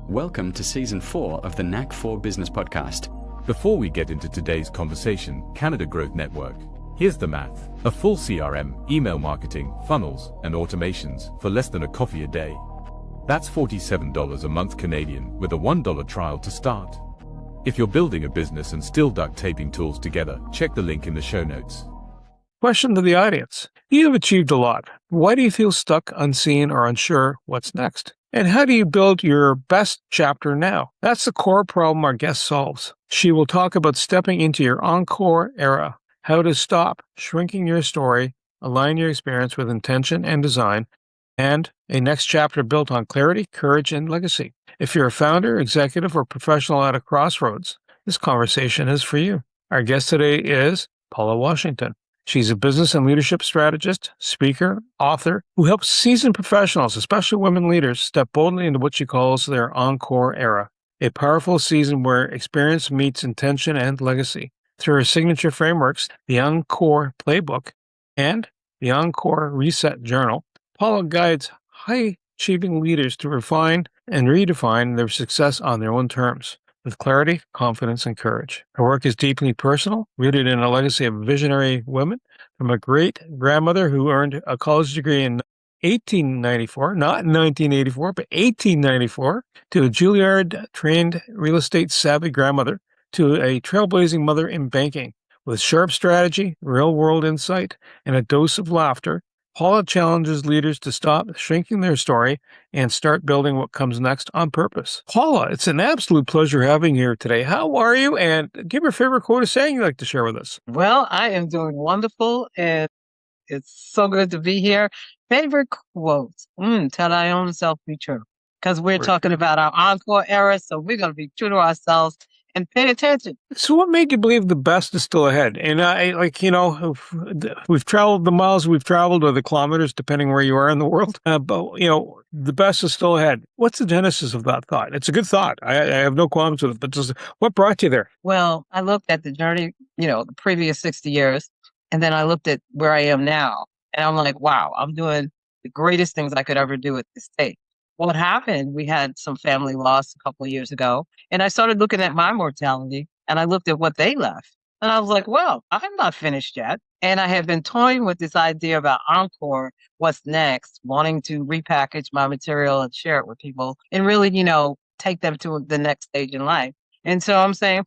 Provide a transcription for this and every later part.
Welcome to Season 4 of the K4B Business Podcast. Before we get into today's conversation, Canada Growth Network. Here's the math. A full CRM, email marketing, funnels, and automations for less than a coffee a day. That's $47 a month Canadian with a $1 trial to start. If you're building a business and still duct taping tools together, check the link in the show notes. Question to the audience. You have achieved a lot. Why do you feel stuck, unseen, or unsure what's next? And how do you build your best chapter now? That's the core problem our guest solves. She will talk about stepping into your ENCORE era, how to stop shrinking your story, align your experience with intention and design, and a next chapter built on clarity, courage, and legacy. If you're a founder, executive, or professional at a crossroads, this conversation is for you. Our guest today is Paula Washington. She's a business and leadership strategist, speaker, author, who helps seasoned professionals, especially women leaders, step boldly into what she calls their ENCORE era, a powerful season where experience meets intention and legacy. Through her signature frameworks, the ENCORE Playbook and the ENCORE Reset Journal, Paula guides high-achieving leaders to refine and redefine their success on their own terms, with clarity, confidence, and courage. Her work is deeply personal, rooted in a legacy of visionary women, from a great-grandmother who earned a college degree in 1894, not 1984, but 1894, to a Juilliard-trained real estate savvy grandmother, to a trailblazing mother in banking. With sharp strategy, real-world insight, and a dose of laughter, Paula challenges leaders to stop shrinking their story and start building what comes next on purpose. Paula, it's an absolute pleasure having you here today. How are you? And give your favorite quote or saying you'd like to share with us. Well, I am doing wonderful, and it's so good to be here. Favorite quote, tell thy own self be true. Because we're talking about our ENCORE era, so we're going to be true to ourselves and pay attention. So what made you believe the best is still ahead? And we've traveled the miles we've traveled or the kilometers, depending where you are in the world. But, the best is still ahead. What's the genesis of that thought? It's a good thought. I have no qualms with it, but just what brought you there? Well, I looked at the journey, the previous 60 years, and then I looked at where I am now. And I'm like, wow, I'm doing the greatest things I could ever do at this stage. What happened? We had some family loss a couple of years ago, and I started looking at my mortality, and I looked at what they left. And I was like, well, I'm not finished yet. And I have been toying with this idea about ENCORE, what's next, wanting to repackage my material and share it with people and really, take them to the next stage in life. And so I'm saying,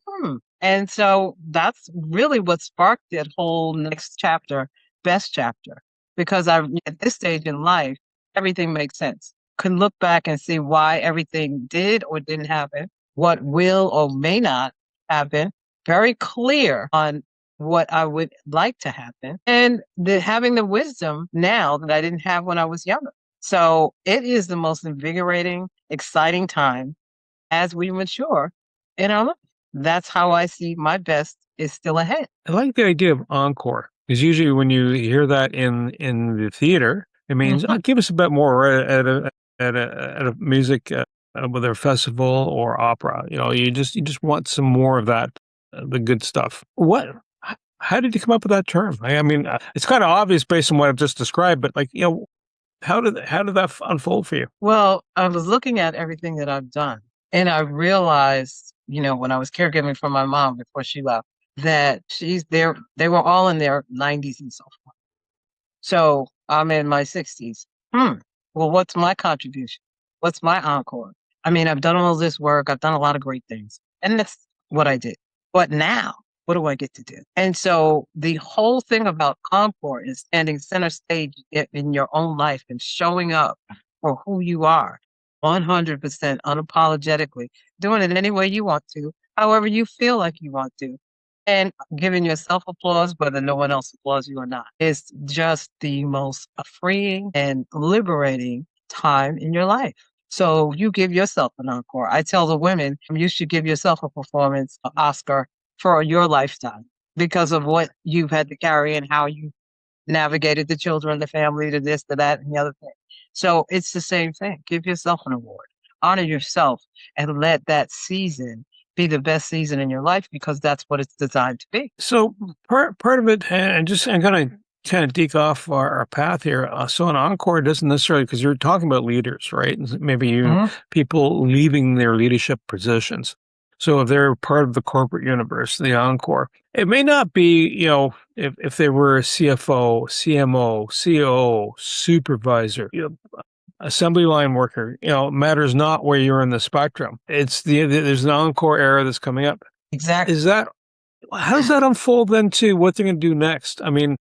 And so that's really what sparked that whole next chapter, best chapter, because at this stage in life, everything makes sense. Can look back and see why everything did or didn't happen, what will or may not happen, very clear on what I would like to happen, and having the wisdom now that I didn't have when I was younger. So it is the most invigorating, exciting time as we mature in our life. That's how I see my best is still ahead. I like the idea of encore, because usually when you hear that in the theater, it means, give us a bit more at a music, whether festival or opera. You just want some more of that, the good stuff. How did you come up with that term? I mean, it's kind of obvious based on what I've just described, but how did that unfold for you? Well, I was looking at everything that I've done, and I realized, when I was caregiving for my mom before she left, that they were all in their 90s and so forth. So I'm in my 60s. Well, what's my contribution? What's my encore? I mean, I've done all this work. I've done a lot of great things. And that's what I did. But now, what do I get to do? And so the whole thing about encore is standing center stage in your own life and showing up for who you are, 100% unapologetically, doing it any way you want to, however you feel like you want to. And giving yourself applause, whether no one else applauds you or not, is just the most freeing and liberating time in your life. So you give yourself an encore. I tell the women, you should give yourself a performance, an Oscar for your lifetime because of what you've had to carry and how you navigated the children, the family, to this, to that, and the other thing. So it's the same thing. Give yourself an award. Honor yourself and let that season be the best season in your life because that's what it's designed to be. So part of it, and I'm going to kind of deke off our path here. So an encore doesn't necessarily, because you're talking about leaders, right? And maybe people leaving their leadership positions. So if they're part of the corporate universe, the encore, it may not be, if they were a CFO, CMO, COO, supervisor, assembly line worker, it matters not where you're in the spectrum. It's there's an encore era that's coming up. Exactly. How does that unfold then to what they're going to do next? I mean,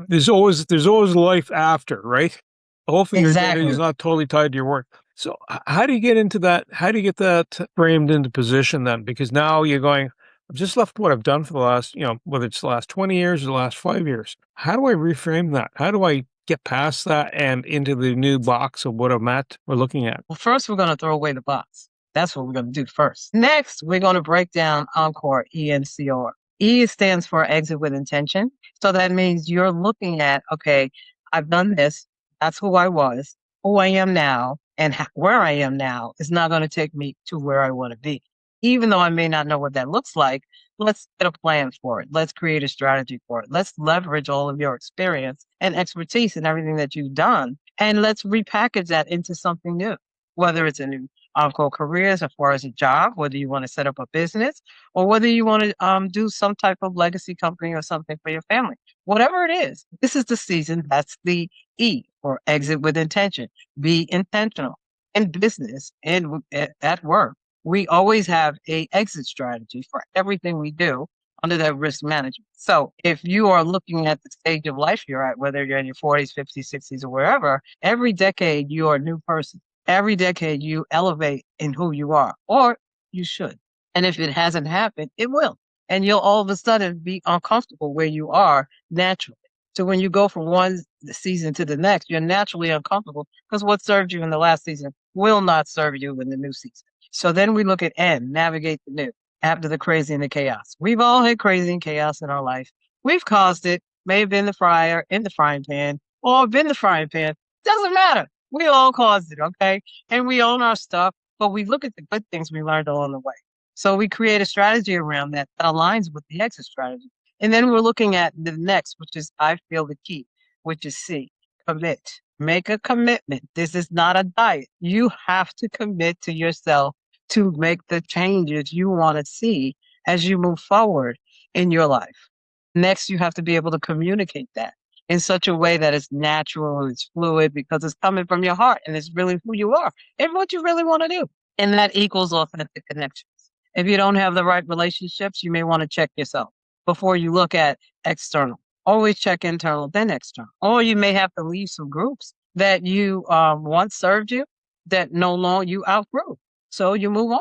there's always life after, right? Hopefully your identity is not totally tied to your work. So how do you get into that? How do you get that framed into position then? Because now you're going, I've just left what I've done for the last, whether it's the last 20 years or the last 5 years. How do I reframe that? How do I get past that and into the new box of what we're looking at? Well, first, we're going to throw away the box. That's what we're going to do first. Next, we're going to break down ENCORE, ENCORE. E stands for exit with intention. So that means you're looking at, okay, I've done this. That's who I was, who I am now, and where I am now is not going to take me to where I want to be. Even though I may not know what that looks like, let's get a plan for it. Let's create a strategy for it. Let's leverage all of your experience and expertise and everything that you've done, and let's repackage that into something new, whether it's a new ENCORE careers as far as a job, whether you want to set up a business or whether you want to do some type of legacy company or something for your family. Whatever it is, this is the season. That's the E for exit with intention. Be intentional in business and at work. We always have a exit strategy for everything we do under that risk management. So if you are looking at the stage of life you're at, whether you're in your 40s, 50s, 60s, or wherever, every decade you're a new person. Every decade you elevate in who you are, or you should. And if it hasn't happened, it will. And you'll all of a sudden be uncomfortable where you are naturally. So when you go from one season to the next, you're naturally uncomfortable because what served you in the last season will not serve you in the new season. So then we look at N, navigate the new, after the crazy and the chaos. We've all had crazy and chaos in our life. We've caused it, may have been the fryer in the frying pan, or been the frying pan. Doesn't matter. We all caused it, okay? And we own our stuff, but we look at the good things we learned along the way. So we create a strategy around that aligns with the exit strategy. And then we're looking at the next, which is, I feel, the key, which is C, commit. Make a commitment. This is not a diet. You have to commit to yourself to make the changes you want to see as you move forward in your life. Next, you have to be able to communicate that in such a way that it's natural and it's fluid because it's coming from your heart and it's really who you are and what you really want to do. And that equals authentic connections. If you don't have the right relationships, you may want to check yourself before you look at external. Always check internal, then external. Or you may have to leave some groups that you once served you that no longer you outgrew. So you move on.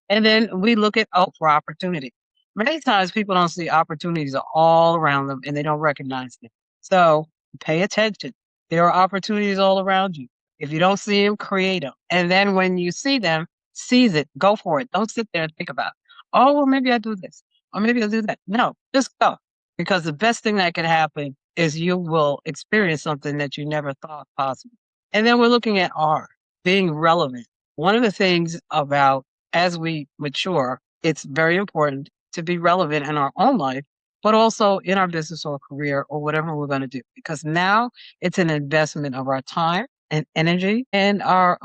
And then we look at for opportunity. Many times people don't see opportunities are all around them and they don't recognize them. So pay attention. There are opportunities all around you. If you don't see them, create them. And then when you see them, seize it. Go for it. Don't sit there and think about it. Oh, well, maybe I do this. Or maybe I'll do that. No, just go. Because the best thing that can happen is you will experience something that you never thought possible. And then we're looking at R, being relevant. One of the things about as we mature, it's very important to be relevant in our own life, but also in our business or career or whatever we're going to do. Because now it's an investment of our time and energy and our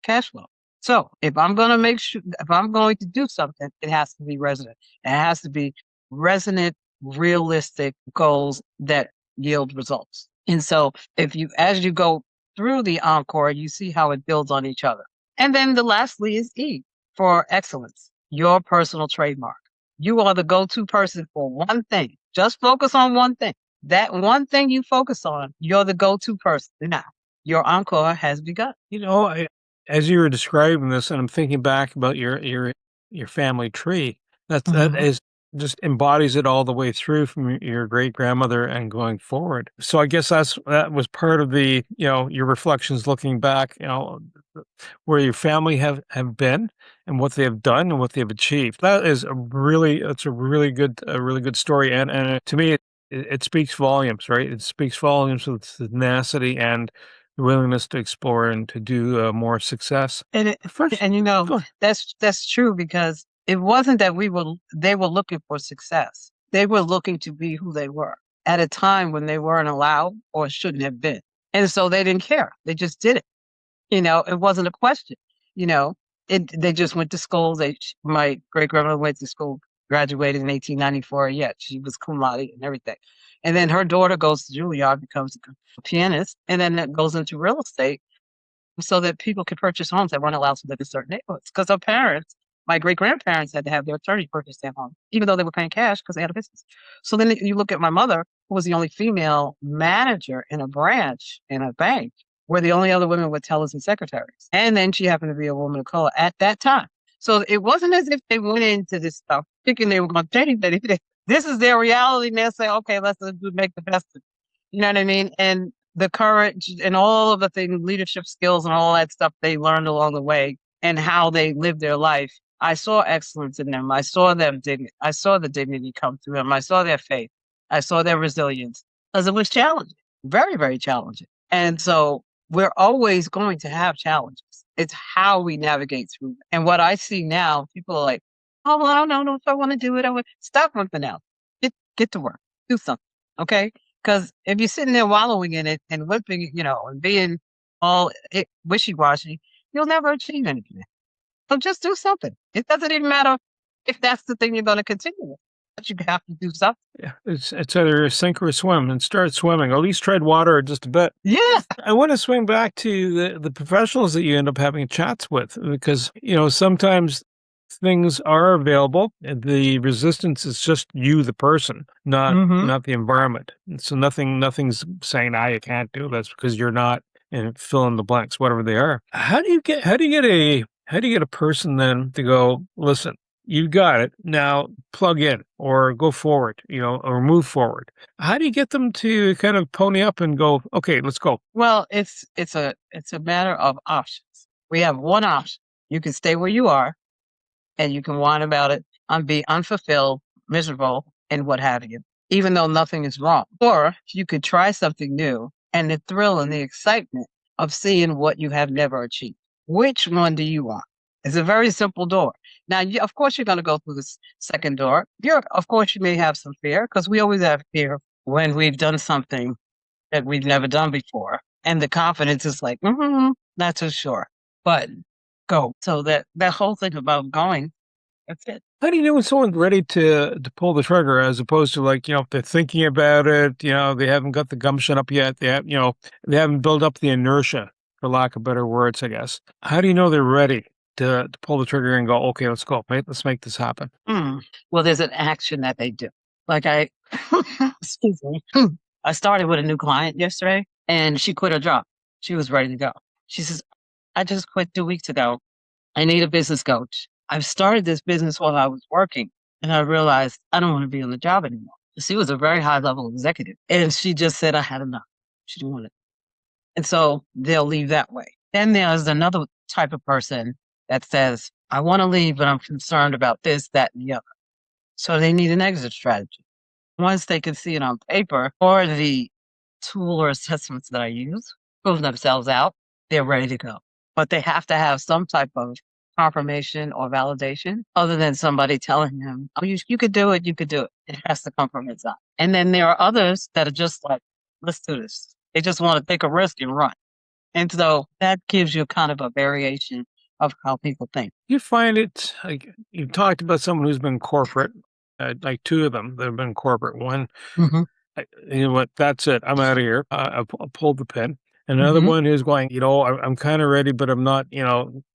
cash flow. So if I'm going to do something, it has to be resonant. It has to be resonant, realistic goals that yield results. And so as you go through the ENCORE, you see how it builds on each other. And then the lastly is E for excellence, your personal trademark. You are the go-to person for one thing. Just focus on one thing. That one thing you focus on, you're the go-to person. Now, your ENCORE has begun. As you were describing this, and I'm thinking back about your family tree, that is just embodies it all the way through from your great grandmother and going forward. So I guess that was part of the your reflections looking back, where your family have been and what they have done and what they have achieved. It's a really good story, and to me it speaks volumes, right? It speaks volumes with the tenacity and the willingness to explore and to do more success. That's true because it wasn't that they were looking for success. They were looking to be who they were. at a time when they weren't allowed or shouldn't have been. And so they didn't care. They just did it. It wasn't a question. You know, they just went to school. My great grandmother went to school, graduated in 1894. Yet she was cum laude and everything. And then her daughter goes to Juilliard, becomes a pianist, and then that goes into real estate so that people could purchase homes that weren't allowed to live in certain neighborhoods. Because our parents, my great grandparents, had to have their attorney purchase their home, even though they were paying cash because they had a business. So then you look at my mother, who was the only female manager in a branch in a bank, where the only other women were tellers and secretaries. And then she happened to be a woman of color at that time. So it wasn't as if they went into this stuff thinking they were going to change anything. This is their reality. And they'll say, okay, let's make the best of it. You know what I mean? And the courage and all of the things, leadership skills and all that stuff they learned along the way and how they lived their life. I saw excellence in them. I saw them I saw the dignity come through them. I saw their faith. I saw their resilience because it was challenging, very, very challenging. And so we're always going to have challenges. It's how we navigate through. And what I see now, people are like, oh, well, I don't know if I want to do it. Stop something else. Get to work. Do something. Okay? Because if you're sitting there wallowing in it and whipping, and being all wishy-washy, you'll never achieve anything. So just do something. It doesn't even matter if that's the thing you're going to continue with, but you have to do something. Yeah, it's either sink or swim, and start swimming. Or at least tread water just a bit. Yeah. I want to swing back to the professionals that you end up having chats with, because sometimes things are available. The resistance is just you, the person, not the environment. And so nothing's saying, you can't do this because you're not, and fill in the blanks, whatever they are. How do you get a person then to go, listen, you got it, now plug in or go forward, or move forward? How do you get them to kind of pony up and go, okay, let's go? Well, it's a matter of options. We have one option. You can stay where you are and you can whine about it and be unfulfilled, miserable, and what have you, even though nothing is wrong. Or you could try something new and the thrill and the excitement of seeing what you have never achieved. Which one do you want? It's a very simple door. Now, of course, you're going to go through the second door. Of course, you may have some fear, because we always have fear when we've done something that we've never done before. And the confidence is like, not so sure, but go. So that whole thing about going, that's it. How do you know when someone's ready to pull the trigger, as opposed to if they're thinking about it, they haven't got the gumption up yet, they haven't built up the inertia, for lack of better words, I guess. How do you know they're ready to pull the trigger and go, okay, let's go, right? Let's make this happen? Well, there's an action that they do. Excuse me. I started with a new client yesterday, and she quit her job. She was ready to go. She says, I just quit 2 weeks ago. I need a business coach. I've started this business while I was working, and I realized I don't want to be on the job anymore. She was a very high-level executive, and she just said, I had enough. She didn't want it. And so they'll leave that way. Then there's another type of person that says, I want to leave, but I'm concerned about this, that, and the other. So they need an exit strategy. Once they can see it on paper or the tool or assessments that I use, prove themselves out, they're ready to go. But they have to have some type of confirmation or validation other than somebody telling them, oh, you could do it, you could do it. It has to come from inside. And then there are others that are just like, let's do this. They just want to take a risk and run. And so that gives you kind of a variation of how people think. You find it, like you talked about someone who's been corporate, like two of them that have been corporate. One, you know what, that's it, I'm out of here. I pulled the pin. And another one who's going, I'm kind of ready, but I'm not,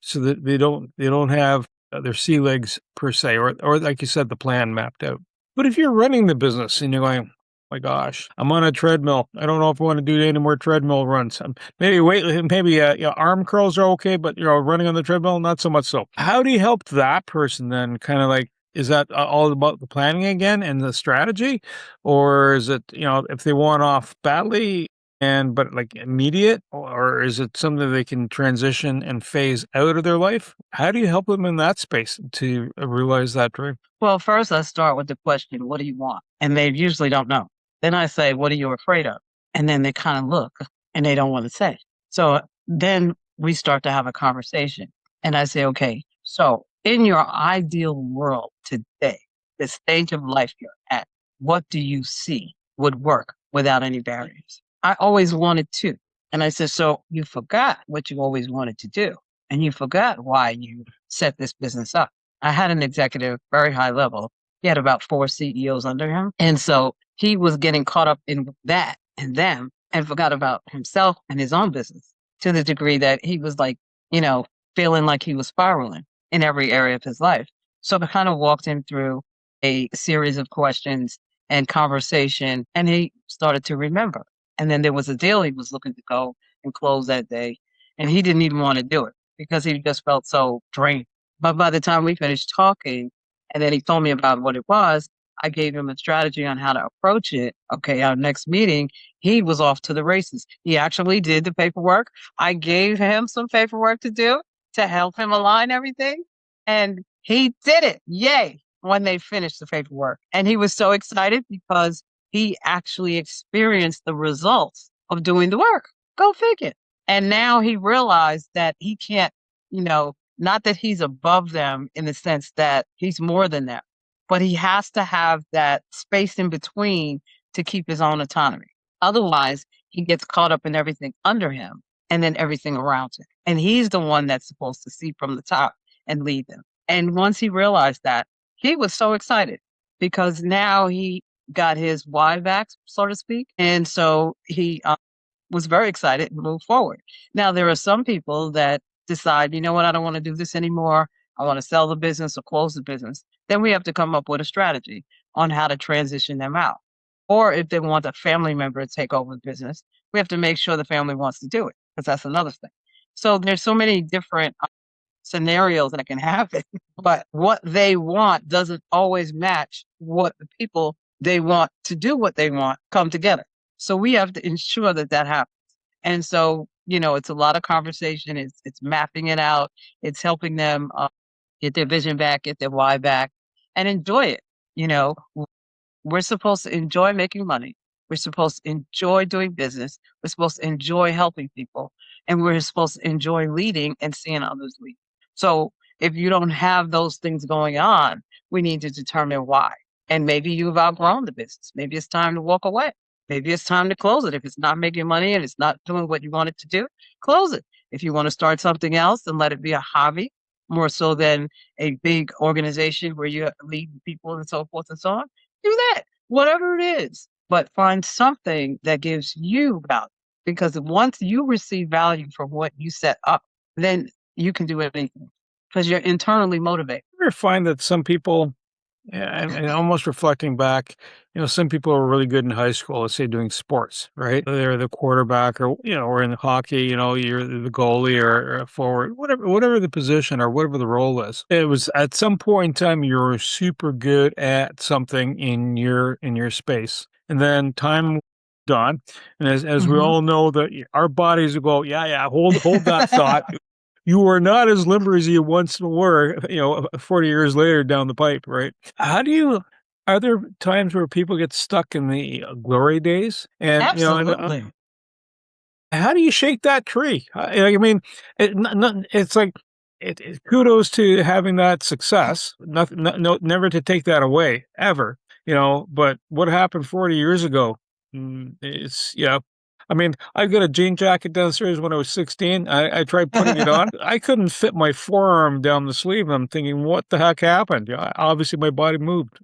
so that they don't have their sea legs per se, or like you said, the plan mapped out. But if you're running the business and you're going, my gosh, I'm on a treadmill, I don't know if I want to do any more treadmill runs. Maybe arm curls are okay, but running on the treadmill, not so much so. How do you help that person then? Kind of like, is that all about the planning again and the strategy, or is it if they want off badly but like immediate, or is it something they can transition and phase out of their life? How do you help them in that space to realize that dream? Well, first I start with the question, what do you want? And they usually don't know. Then I say, what are you afraid of? And then they kind of look and they don't want to say. So then we start to have a conversation. And I say, okay, so in your ideal world today, the stage of life you're at, what do you see? would work without any barriers. I always wanted to. And I said, so you forgot what you always wanted to do. And you forgot why you set this business up. I had an executive, very high level. He had about 4 CEOs under him. And so he was getting caught up in that and them and forgot about himself and his own business to the degree that he was like, feeling like he was spiraling in every area of his life. So I kind of walked him through a series of questions and conversation, and he started to remember. And then there was a deal he was looking to go and close that day, and he didn't even want to do it because he just felt so drained. But by the time we finished talking, and then he told me about what it was, I gave him a strategy on how to approach it. Okay, our next meeting, he was off to the races. He actually did the paperwork. I gave him some paperwork to do to help him align everything, and he did it. Yay! When they finished the paperwork. And he was so excited because he actually experienced the results of doing the work. Go figure. And now he realized that he can't, not that he's above them in the sense that he's more than them, but he has to have that space in between to keep his own autonomy. Otherwise, he gets caught up in everything under him and then everything around him. And he's the one that's supposed to see from the top and lead them. And once he realized that, he was so excited because now he got his why back, so to speak. And so he was very excited and moved forward. Now, there are some people that decide, you know what, I don't want to do this anymore. I want to sell the business or close the business. Then we have to come up with a strategy on how to transition them out. Or if they want a family member to take over the business, we have to make sure the family wants to do it because that's another thing. So there's so many different scenarios that can happen, but what they want doesn't always match what the people they want to do what they want come together. So we have to ensure that that happens. And so, it's a lot of conversation. It's mapping it out. It's helping them get their vision back, get their why back, and enjoy it. You know, we're supposed to enjoy making money. We're supposed to enjoy doing business. We're supposed to enjoy helping people. And we're supposed to enjoy leading and seeing others lead. So if you don't have those things going on, we need to determine why. And maybe you've outgrown the business. Maybe it's time to walk away. Maybe it's time to close it. If it's not making money and it's not doing what you want it to do, close it. If you want to start something else, then let it be a hobby more so than a big organization where you lead people and so forth and so on. Do that, whatever it is. But find something that gives you value. Because once you receive value from what you set up, then you can do anything because you're internally motivated. You ever find that some people, and almost reflecting back, some people are really good in high school, let's say doing sports, right? They're the quarterback or in hockey, you're the goalie or a forward, whatever the position or whatever the role is. It was at some point in time, you're super good at something in your space. And then time on. And as we all know that our bodies will go, hold that thought. You are not as limber as you once were, 40 years later down the pipe, right? Are there times where people get stuck in the glory days? And, Absolutely. how do you shake that tree? It's like, kudos to having that success. Never to take that away, ever, but what happened 40 years ago? I got a jean jacket downstairs when I was 16. I tried putting it on. I couldn't fit my forearm down the sleeve. I'm thinking, what the heck happened? Obviously, my body moved,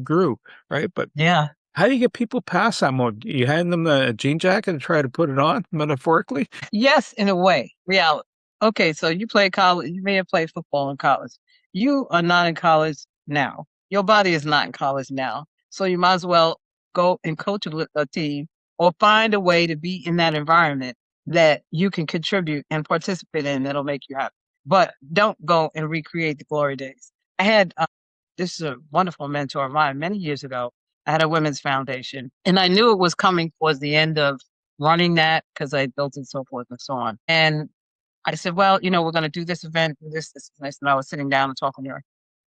grew, right? But yeah, how do you get people past that mode? You hand them a jean jacket and try to put it on, metaphorically? yes, in a way, reality. Okay, so you play college. You may have played football in college. You are not in college now. Your body is not in college now. So you might as well go and coach a team or find a way to be in that environment that you can contribute and participate in that'll make you happy. But don't go and recreate the glory days. I had, this is a wonderful mentor of mine many years ago. I had a women's foundation and I knew it was coming towards the end of running that because I built it, so forth and so on. And I said, well, we're going to do this event, this, and I was sitting down and talking to her.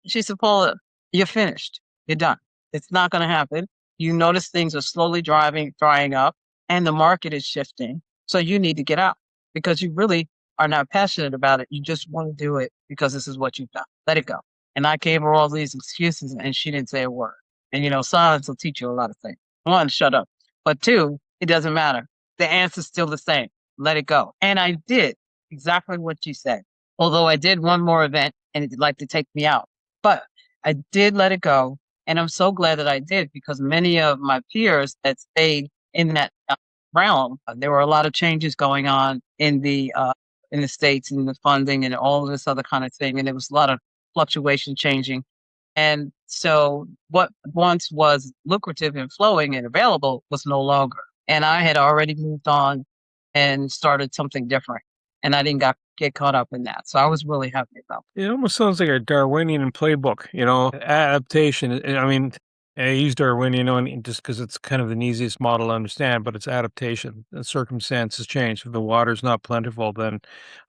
She said, Paula, you're finished. You're done. It's not going to happen. You notice things are slowly drying up and the market is shifting. So you need to get out because you really are not passionate about it. You just want to do it because this is what you've done. Let it go. And I gave her all these excuses and she didn't say a word. And, silence will teach you a lot of things. one, shut up. But two, it doesn't matter. The answer's still the same. Let it go. And I did exactly what you said. Although I did one more event and it'd like to take me out. But I did let it go. And I'm so glad that I did, because many of my peers that stayed in that realm, there were a lot of changes going on in the states and the funding and all of this other kind of thing. And there was a lot of fluctuation changing. And so what once was lucrative and flowing and available was no longer. And I had already moved on and started something different. And I didn't get caught up in that. So I was really happy about it. It almost sounds like a Darwinian playbook, adaptation. I mean, I use Darwinian just because it's kind of an easiest model to understand, but it's adaptation. The circumstances change. If the water's not plentiful, then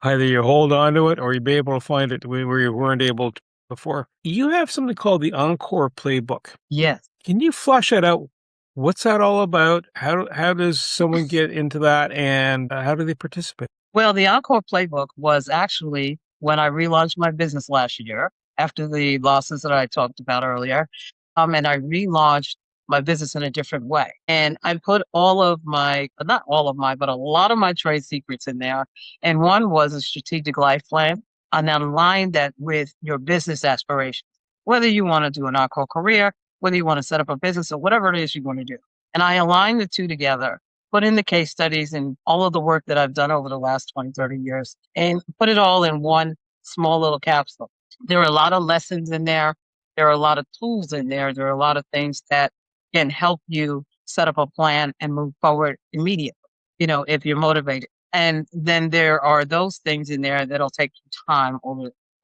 either you hold on to it or you be able to find it where you weren't able to before. You have something called the ENCORE playbook. Yes. Can you flesh that out? What's that all about? How does someone get into that, and how do they participate? Well, the ENCORE playbook was actually when I relaunched my business last year after the losses that I talked about earlier. And I relaunched my business in a different way. And I put all of my, not all of my, but a lot of my trade secrets in there. And one was a strategic life plan. And I aligned that with your business aspirations, whether you want to do an ENCORE career, whether you want to set up a business or whatever it is you want to do. And I aligned the two together, put in the case studies and all of the work that I've done over the last 20, 30 years, and put it all in one small little capsule. There are a lot of lessons in there. There are a lot of tools in there. There are a lot of things that can help you set up a plan and move forward immediately, if you're motivated. And then there are those things in there that'll take you time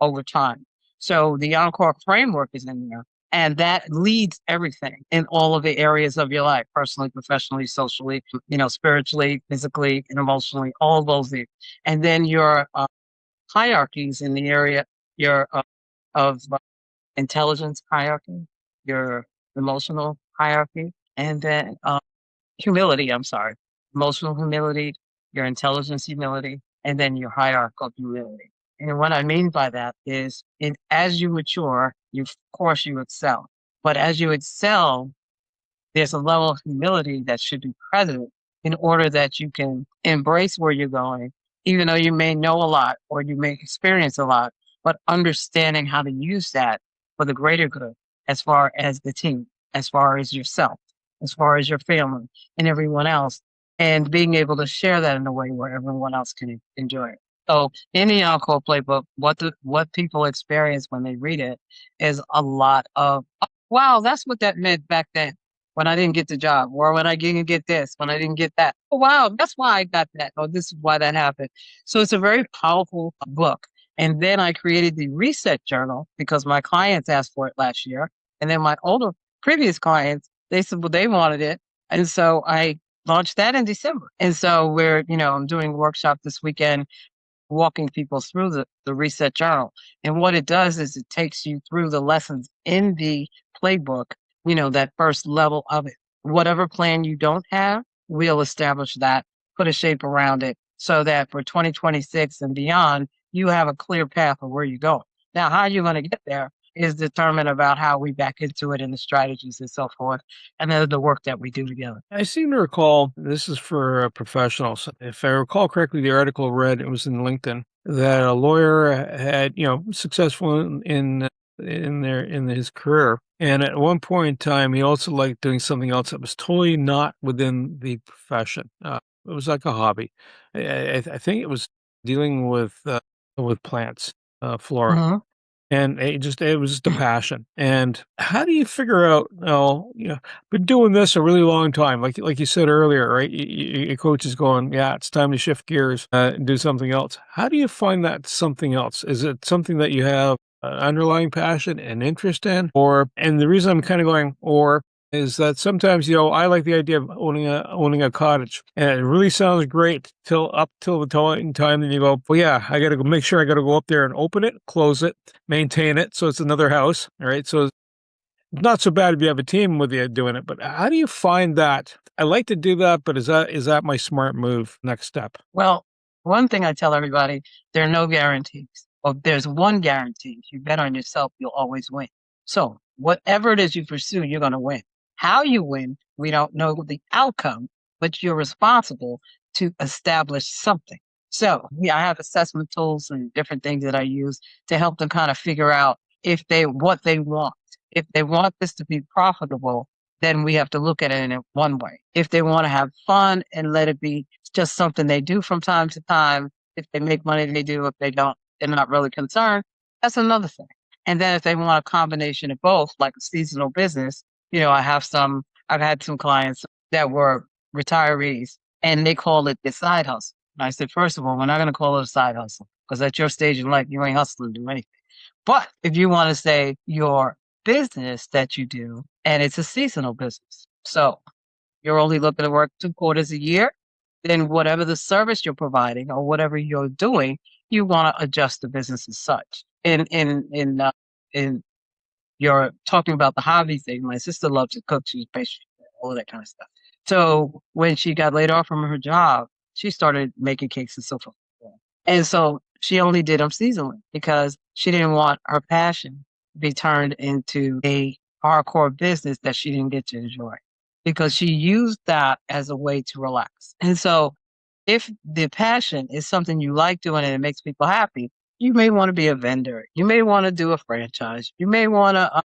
over time. So the ENCORE framework is in there. And that leads everything in all of the areas of your life, personally, professionally, socially, spiritually, physically, and emotionally, all those things. And then your hierarchies in the area of intelligence hierarchy, your emotional hierarchy, and then humility, emotional humility, your intelligence humility, and then your hierarchical humility. And what I mean by that is, as you mature, of course you excel. But as you excel, there's a level of humility that should be present in order that you can embrace where you're going, even though you may know a lot or you may experience a lot, but understanding how to use that for the greater good, as far as the team, as far as yourself, as far as your family and everyone else, and being able to share that in a way where everyone else can enjoy it. So in the ENCORE playbook, what people experience when they read it is a lot of, oh, wow, that's what that meant back then when I didn't get the job, or when I didn't get this, when I didn't get that. Oh, wow, that's why I got that, or this is why that happened. So it's a very powerful book. And then I created the reset journal because my clients asked for it last year. And then my previous clients, they said, well, they wanted it. And so I launched that in December. And so I'm doing a workshop this weekend, walking people through the reset journal. And what it does is it takes you through the lessons in the playbook, that first level of it. Whatever plan you don't have, we'll establish that, put a shape around it so that for 2026 and beyond, you have a clear path of where you're going. Now, how you're going to get there is determined about how we back into it and the strategies and so forth, and then the work that we do together. I seem to recall, this is for professionals. If I recall correctly, the article read, it was in LinkedIn, that a lawyer had, successful in his career. And at one point in time, he also liked doing something else that was totally not within the profession. It was like a hobby. I think it was dealing with plants, flora. Mhm. And it was just a passion. And how do you figure out, been doing this a really long time, like you said earlier, right? Your coach is going, yeah, it's time to shift gears and do something else. How do you find that something else? Is it something that you have an underlying passion and interest in? And the reason I'm kind of going, is that sometimes, I like the idea of owning a cottage, and it really sounds great up till the time that you go, well, yeah, I got to make sure I got to go up there and open it, close it, maintain it. So it's another house. All right. So it's not so bad if you have a team with you doing it, but how do you find that? I like to do that, but is that my smart move next step? Well, one thing I tell everybody, there are no guarantees. Well, there's one guarantee. If you bet on yourself, you'll always win. So whatever it is you pursue, you're going to win. how you win. We don't know the outcome, but you're responsible to establish something. So yeah, I have assessment tools and different things that I use to help them kind of figure out what they want. If they want this to be profitable, then we have to look at it in one way. If they want to have fun and let it be just something they do from time to time, if they make money, they do. If they don't, they're not really concerned. That's another thing. And then if they want a combination of both, like a seasonal business, I've had some clients that were retirees and they call it the side hustle. And I said, first of all, we're not going to call it a side hustle because at your stage in life, you ain't hustling to do anything. But if you want to say your business that you do, and it's a seasonal business, so you're only looking to work 2 quarters a year, then whatever the service you're providing or whatever you're doing, you want to adjust the business as such. In you're talking about the hobby thing. My sister loves to cook. She's pastry, all of that kind of stuff. So when she got laid off from her job, she started making cakes and so forth. And so she only did them seasonally because she didn't want her passion to be turned into a hardcore business that she didn't get to enjoy because she used that as a way to relax. And so if the passion is something you like doing and it makes people happy, you may want to be a vendor. You may want to do a franchise. You may want to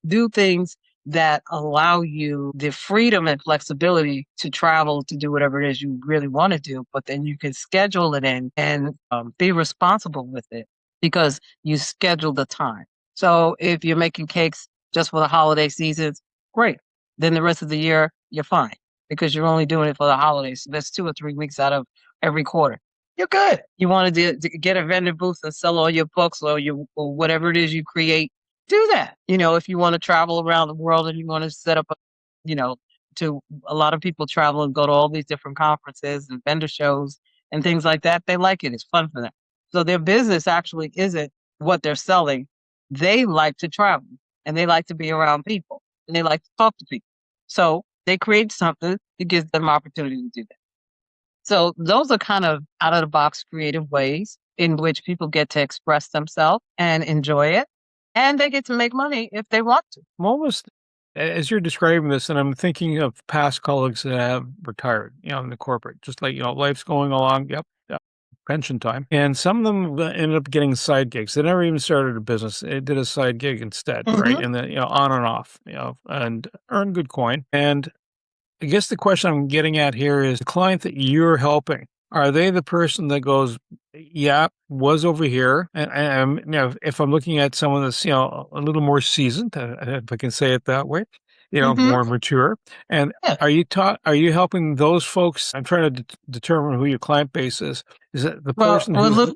do things that allow you the freedom and flexibility to travel to do whatever it is you really want to do, but then you can schedule it in and be responsible with it because you schedule the time. So if you're making cakes just for the holiday seasons, great. Then the rest of the year, you're fine because you're only doing it for the holidays. So that's 2 or 3 weeks out of every quarter. You're good. You want to get a vendor booth and sell all your books or whatever it is you create, do that. If you want to travel around the world and you want to set up, you know, to a lot of people travel and go to all these different conferences and vendor shows and things like that. They like it. It's fun for them. So their business actually isn't what they're selling. They like to travel and they like to be around people and they like to talk to people. So they create something that gives them opportunity to do that. So those are kind of out of the box creative ways in which people get to express themselves and enjoy it. And they get to make money if they want to. Almost as you're describing this, and I'm thinking of past colleagues that have retired, in the corporate, just like, life's going along. Yep. Pension time. And some of them ended up getting side gigs. They never even started a business. They did a side gig instead, right? And then, on and off, and earn good coin. And I guess the question I'm getting at here is the client that you're helping, are they the person that goes, yeah, was over here? And if I'm looking at someone that's, a little more seasoned, if I can say it that way, more mature. And Yeah. are you helping those folks? I'm trying to determine who your client base is. Is it the Well, person well, who's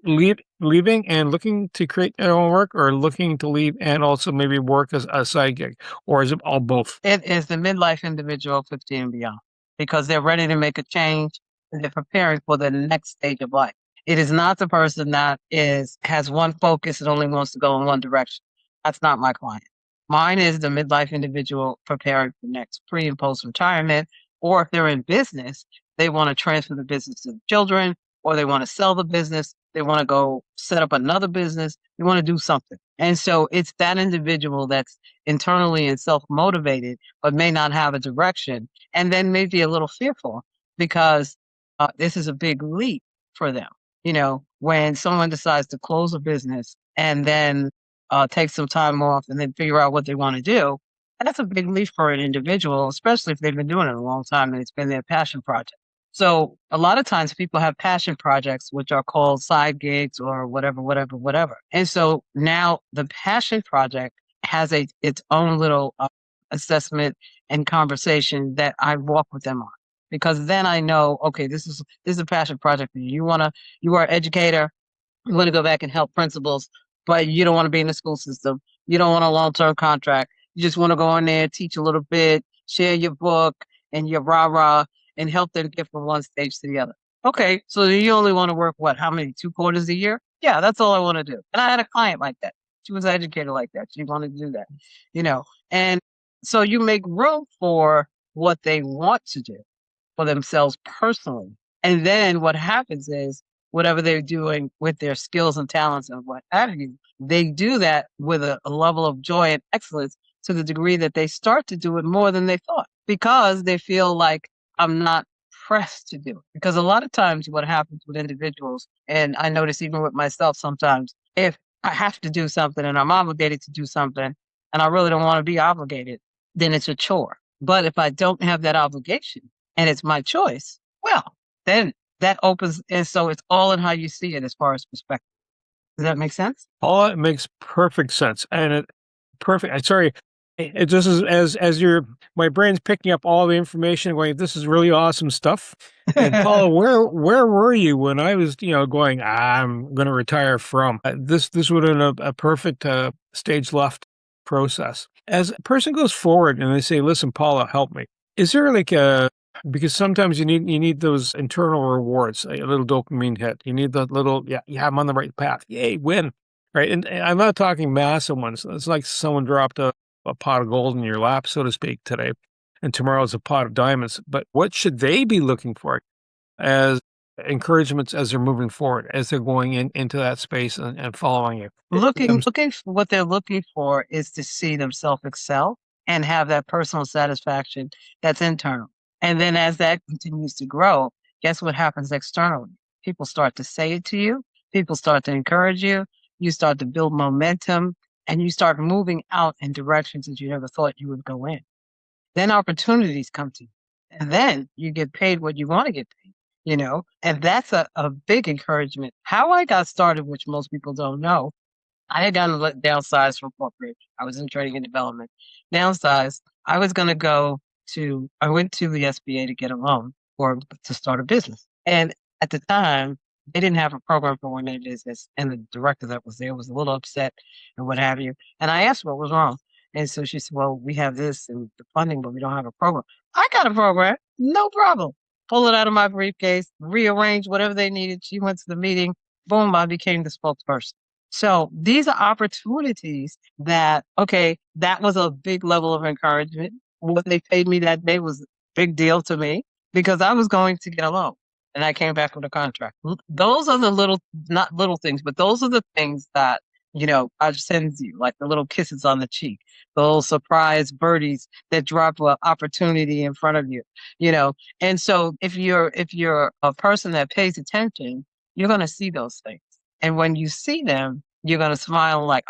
leaving and looking to create their own work, or looking to leave and also maybe work as a side gig? Or is it all both? It is the midlife individual 50 and beyond because they're ready to make a change and they're preparing for the next stage of life. It is not the person that has one focus and only wants to go in one direction. That's not my client. Mine is the midlife individual preparing for next pre and post retirement, or if they're in business, they want to transfer the business to the children, or they want to sell the business. They want to go set up another business. They want to do something. And so it's that individual that's internally and self-motivated, but may not have a direction, and then may be a little fearful because this is a big leap for them. When someone decides to close a business and then take some time off and then figure out what they want to do, that's a big leap for an individual, especially if they've been doing it a long time and it's been their passion project. So a lot of times people have passion projects, which are called side gigs or whatever, whatever, whatever. And so now the passion project has its own little assessment and conversation that I walk with them on, because then I know, okay, this is a passion project for you. You are an educator. You want to go back and help principals, but you don't want to be in the school system. You don't want a long-term contract. You just want to go in there, teach a little bit, share your book and your rah-rah, and help them get from one stage to the other. Okay, so you only want to work how many, 2 quarters a year? Yeah, that's all I want to do. And I had a client like that. She was an educator like that. She wanted to do that, And so you make room for what they want to do for themselves personally. And then what happens is whatever they're doing with their skills and talents and what have you, they do that with a level of joy and excellence to the degree that they start to do it more than they thought because they feel like I'm not pressed to do it. Because a lot of times what happens with individuals, and I notice even with myself sometimes, if I have to do something and I'm obligated to do something and I really don't want to be obligated, then it's a chore. But if I don't have that obligation and it's my choice, well, then that opens. And so it's all in how you see it as far as perspective. Does that make sense? All that makes perfect sense. And perfect. Sorry. It just is as my brain's picking up all the information going, this is really awesome stuff. And Paula, where were you when I was, going, I'm going to retire from this would have been a perfect stage left process. As a person goes forward and they say, listen, Paula, help me. Is there like because sometimes you need those internal rewards, a little dopamine hit. You need that little, yeah, I'm on the right path. Yay, win. Right. And I'm not talking massive ones. It's like someone dropped a pot of gold in your lap, so to speak, today, and tomorrow's a pot of diamonds. But what should they be looking for as encouragements as they're moving forward, as they're going into that space and following you? Looking for what they're looking for is to see themselves excel and have that personal satisfaction that's internal. And then as that continues to grow, guess what happens externally? People start to say it to you. People start to encourage you. You start to build momentum and you start moving out in directions that you never thought you would go in. Then opportunities come to you. And then you get paid what you want to get paid, and that's a big encouragement. How I got started, which most people don't know, I had gotten downsized from corporate. I was in training and development. Downsized. I went to the SBA to get a loan or to start a business. And at the time, they didn't have a program for women in business. And the director that was there was a little upset and what have you. And I asked what was wrong. And so she said, well, we have this and the funding, but we don't have a program. I got a program. No problem. Pull it out of my briefcase, rearrange whatever they needed. She went to the meeting. Boom, I became the spokesperson. So these are opportunities that was a big level of encouragement. What they paid me that day was a big deal to me because I was going to get a loan and I came back with a contract. Those are the not little things, but those are the things that, I send you, like the little kisses on the cheek, the little surprise birdies that drop an opportunity in front of you, And so if you're a person that pays attention, you're going to see those things. And when you see them, you're going to smile like,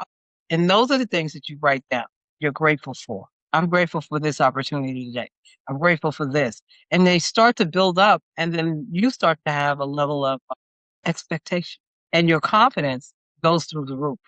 and those are the things that you write down. You're grateful for. I'm grateful for this opportunity today. I'm grateful for this. And they start to build up. And then you start to have a level of expectation and your confidence goes through the roof.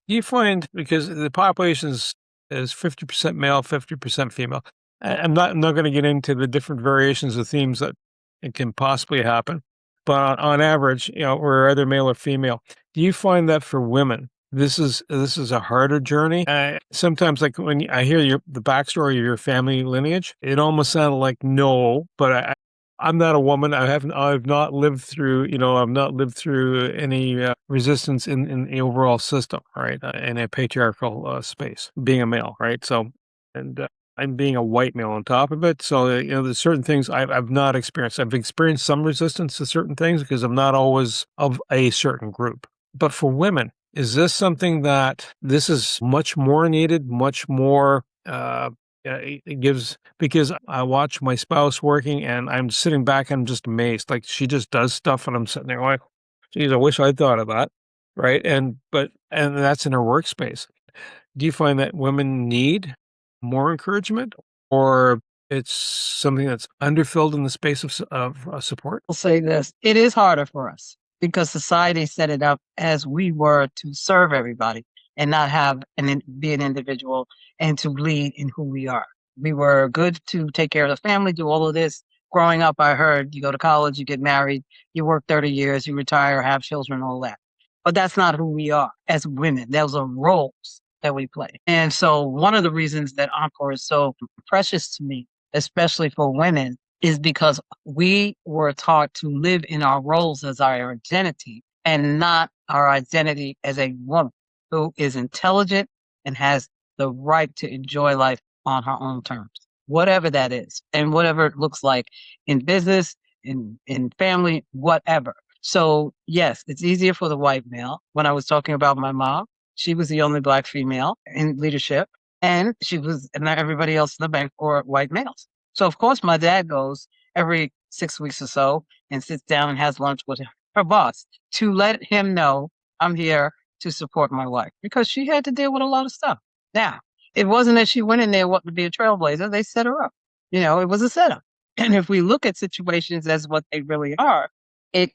You find, because the population is 50% male, 50% female. I'm not going to get into the different variations of themes that it can possibly happen. But on average, we're either male or female. Do you find that for women, this is a harder journey? Sometimes, like when I hear the backstory of your family lineage, it almost sounded like no. But I'm not a woman. I've not lived through. I've not lived through any resistance in the overall system, right? In a patriarchal space, being a male, right? So, and I'm being a white male on top of it. So, there's certain things I've not experienced. I've experienced some resistance to certain things because I'm not always of a certain group. But for women, is this something that this is much more needed, much more, it gives, because I watch my spouse working and I'm sitting back, I'm just amazed. Like she just does stuff and I'm sitting there like, geez, I wish I'd thought of that. Right. And that's in her workspace. Do you find that women need more encouragement, or it's something that's underfilled in the space of support? I'll say this. It is harder for us because society set it up as we were to serve everybody and not be an individual and to lead in who we are. We were good to take care of the family, do all of this. Growing up, I heard you go to college, you get married, you work 30 years, you retire, have children, all that. But that's not who we are as women. Those are roles that we play. And so one of the reasons that ENCORE is so precious to me, especially for women, is because we were taught to live in our roles as our identity and not our identity as a woman who is intelligent and has the right to enjoy life on her own terms, whatever that is, and whatever it looks like in business, in family, whatever. So yes, it's easier for the white male. When I was talking about my mom, she was the only Black female in leadership. And and everybody else in the bank were white males. So of course my dad goes every 6 weeks or so and sits down and has lunch with her boss to let him know I'm here to support my wife because she had to deal with a lot of stuff. Now, it wasn't that she went in there wanting to be a trailblazer. They set her up. It was a setup. And if we look at situations as what they really are, it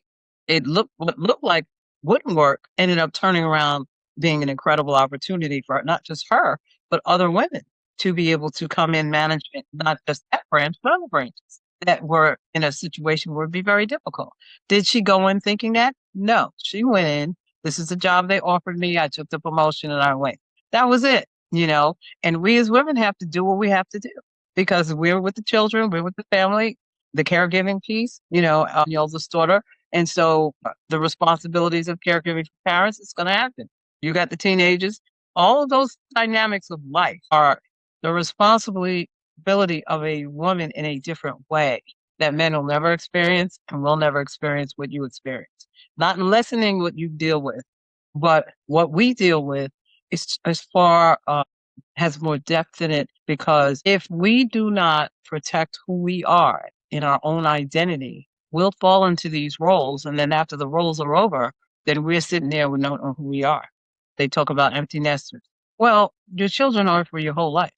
what looked like wouldn't work ended up turning around being an incredible opportunity for not just her, but other women to be able to come in management, not just that branch, but other branches that were in a situation where it'd be very difficult. Did she go in thinking that? No, she went in. This is the job they offered me. I took the promotion and I went. That was it. And we as women have to do what we have to do because we're with the children, we're with the family, the caregiving piece, the oldest daughter. And so the responsibilities of caregiving for parents, it's going to happen. You got the teenagers. All of those dynamics of life are the responsibility of a woman in a different way that men will never experience and will never experience what you experience. Not in lessening what you deal with, but what we deal with is far has more depth in it because if we do not protect who we are in our own identity, we'll fall into these roles. And then after the roles are over, then we're sitting there with no know who we are. They talk about empty nesters. Well, your children are for your whole life.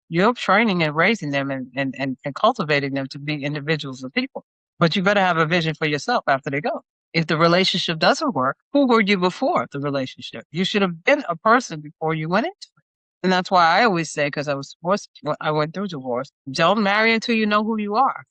You're training and raising them and cultivating them to be individuals and people. But you better have a vision for yourself after they go. If the relationship doesn't work, who were you before the relationship? You should have been a person before you went into it. And that's why I always say, because I went through divorce, don't marry until you know who you are.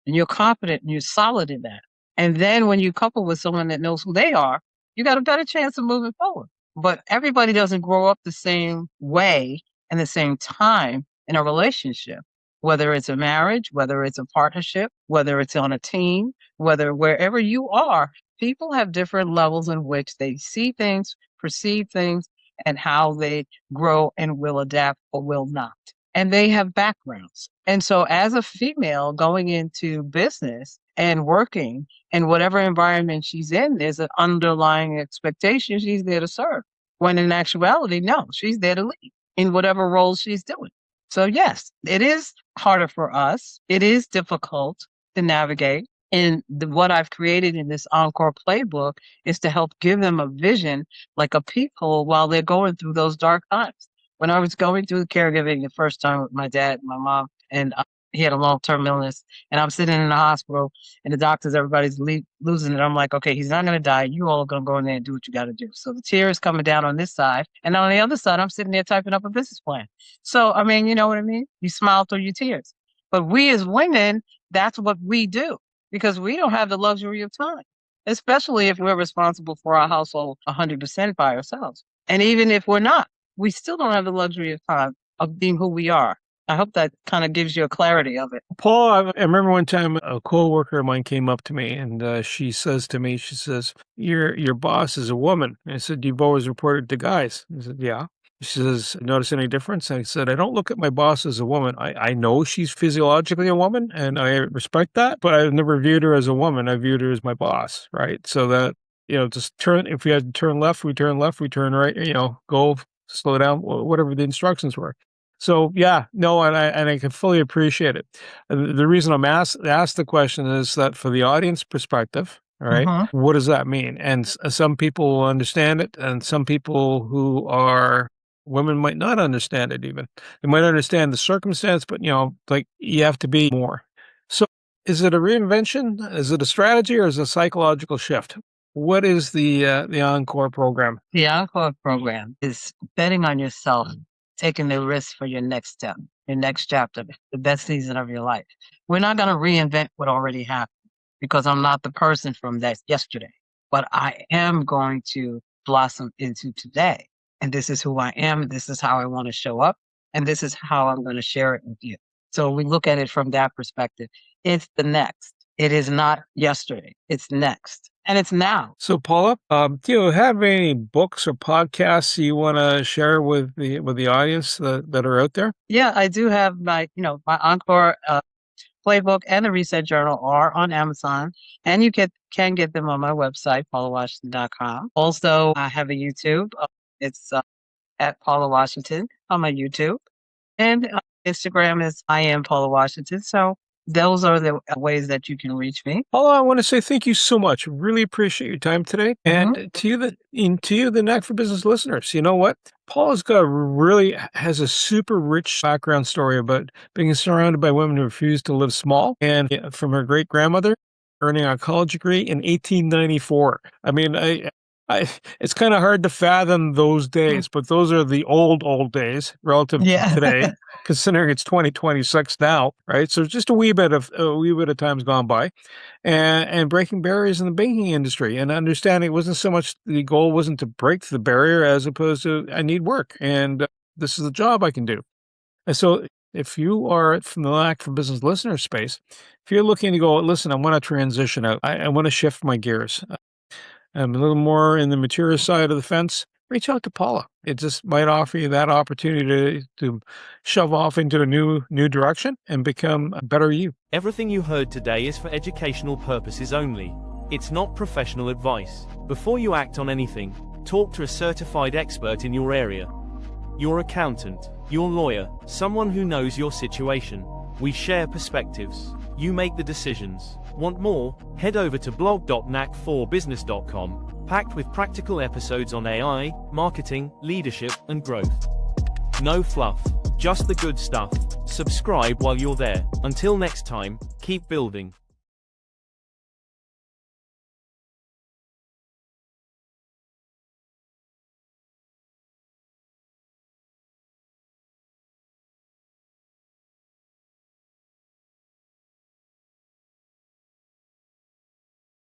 And you're confident and you're solid in that. And then when you couple with someone that knows who they are, you got a better chance of moving forward. But everybody doesn't grow up the same way and the same time in a relationship, whether it's a marriage, whether it's a partnership, whether it's on a team, whether wherever you are, people have different levels in which they see things, perceive things, and how they grow and will adapt or will not. And they have backgrounds. And so as a female going into business and working in whatever environment she's in, there's an underlying expectation she's there to serve. When in actuality, no, she's there to lead in whatever role she's doing. So yes, it is harder for us. It is difficult to navigate. And what I've created in this ENCORE playbook is to help give them a vision, like a peephole while they're going through those dark times. When I was going through the caregiving the first time with my dad and my mom, and he had a long-term illness, and I'm sitting in the hospital, and the doctors, everybody's losing it. I'm like, okay, he's not going to die. You all are going to go in there and do what you got to do. So the tears coming down on this side, and on the other side, I'm sitting there typing up a business plan. So, I mean, you know what I mean? You smile through your tears. But we as women, that's what we do because we don't have the luxury of time, especially if we're responsible for our household 100% by ourselves. And even if we're not, we still don't have the luxury of time of being who we are. I hope that kind of gives you a clarity of it. Paul, I remember one time a coworker of mine came up to me and she says to me, she says, your boss is a woman. And I said, you've always reported to guys. I said, yeah. She says, notice any difference? I said, I don't look at my boss as a woman. I know she's physiologically a woman and I respect that, but I've never viewed her as a woman. I viewed her as my boss, right? So that, just if we had to turn left, we turn left, we turn right, go, slow down, whatever the instructions were. So yeah, no, and I can fully appreciate it. The reason I'm asked the question is that for the audience perspective, all right, what does that mean? And some people will understand it, and some people who are women might not understand it even. They might understand the circumstance, but like you have to be more. So is it a reinvention? Is it a strategy or is it a psychological shift? What is the ENCORE program? The ENCORE program is betting on yourself, taking the risk for your next step, your next chapter, the best season of your life. We're not going to reinvent what already happened because I'm not the person from that yesterday, but I am going to blossom into today. And this is who I am. This is how I want to show up. And this is how I'm going to share it with you. So we look at it from that perspective. It's the next. It is not yesterday. It's next. And it's now. So, Paula, do you have any books or podcasts you want to share with the audience that are out there? Yeah, I do have my ENCORE playbook and the Reset Journal are on Amazon, and you can get them on my website, paulawashington.com. Also, I have a YouTube. It's at Paula Washington on my YouTube. And Instagram is I am Paula Washington. So those are the ways that you can reach me. Paula, I want to say thank you so much. Really appreciate your time today. And to you, the Knack for Business listeners, you know what? Paula's has a super rich background story about being surrounded by women who refuse to live small, and from her great grandmother earning a college degree in 1894. I mean, it's kind of hard to fathom those days, but those are the old days relative to today, considering it's 2026 now, right? So just a wee bit of time's gone by, and breaking barriers in the banking industry, and understanding it wasn't so much the goal wasn't to break the barrier as opposed to I need work, and this is the job I can do. And so if you are from the Knack for Business listener space, if you're looking to go, listen, I want to transition out, I want to shift my gears. I'm a little more in the material side of the fence, reach out to Paula. It just might offer you that opportunity to shove off into a new direction and become a better you. Everything you heard today is for educational purposes only. It's not professional advice. Before you act on anything, talk to a certified expert in your area. Your accountant, your lawyer, someone who knows your situation. We share perspectives. You make the decisions. Want more? Head over to blog.knack4business.com, packed with practical episodes on AI, marketing, leadership, and growth. No fluff, just the good stuff. Subscribe while you're there. Until next time, keep building.